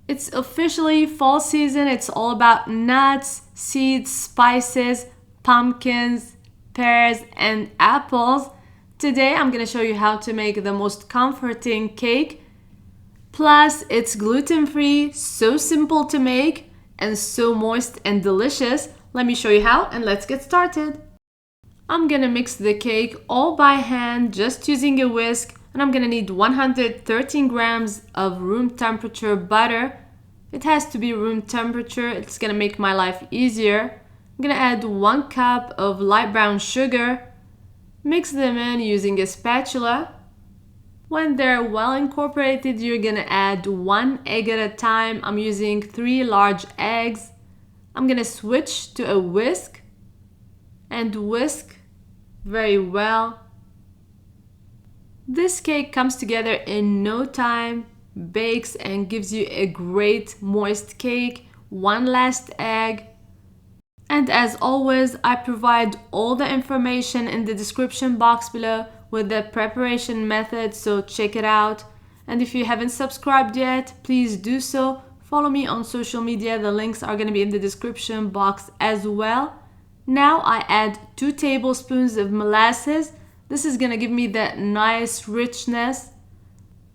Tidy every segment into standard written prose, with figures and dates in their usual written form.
It's officially fall season. It's all about nuts, seeds, spices, pumpkins, pears, and apples. Today I'm going to show you how to make the most comforting cake. Plus, it's gluten-free, so simple to make, and so moist and delicious. Let me show you how, and let's get started. I'm gonna mix the cake all by hand, just using a whisk, and I'm gonna need 113 grams of room temperature butter. It has to be room temperature, it's gonna make my life easier. I'm gonna add 1 cup of light brown sugar. Mix them in using a spatula. When they're well incorporated, you're gonna add 1 egg at a time. I'm using 3 large eggs. I'm gonna switch to a whisk and whisk very well. This cake comes together in no time, bakes and gives you a great moist cake. 1 last egg. And as always, I provide all the information in the description box below with the preparation method, so check it out. And if you haven't subscribed yet, please do so. Follow me on social media, the links are going to be in the description box as well. Now I add 2 tablespoons of molasses. This is going to give me that nice richness.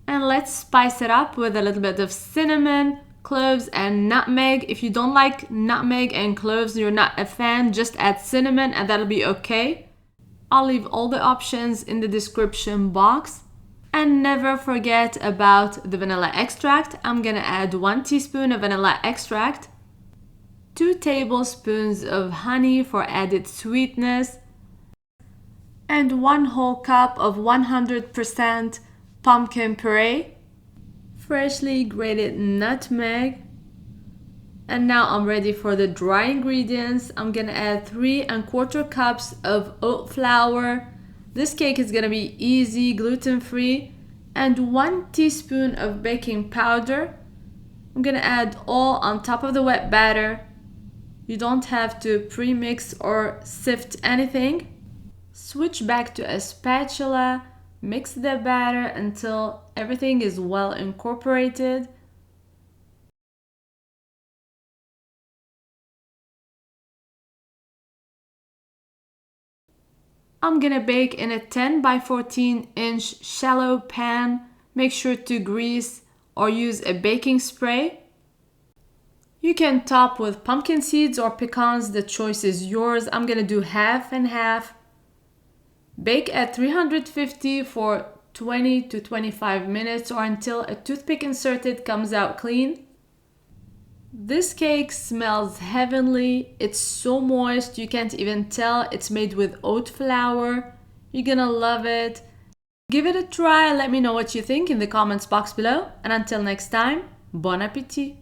And let's spice it up with a little bit of cinnamon, cloves, and nutmeg. If you don't like nutmeg and cloves, you're not a fan, just add cinnamon and that'll be okay. I'll leave all the options in the description box. And never forget about the vanilla extract. I'm gonna add 1 teaspoon of vanilla extract, 2 tablespoons of honey for added sweetness, and 1 whole cup of 100% pumpkin puree, freshly grated nutmeg. And now I'm ready for the dry ingredients. I'm gonna add 3 1/4 cups of oat flour. This cake is gonna be easy, gluten-free, and 1 teaspoon of baking powder. I'm gonna add all on top of the wet batter. You don't have to pre-mix or sift anything. Switch back to a spatula, mix the batter until everything is well incorporated. I'm gonna bake in a 10 by 14 inch shallow pan. Make sure to grease or use a baking spray. You can top with pumpkin seeds or pecans, the choice is yours. I'm gonna do half and half. Bake at 350 for 20 to 25 minutes or until a toothpick inserted comes out clean. This cake smells heavenly. It's so moist, you can't even tell it's made with oat flour. You're gonna love it. Give it a try, let me know what you think in the comments box below. And until next time, bon appétit!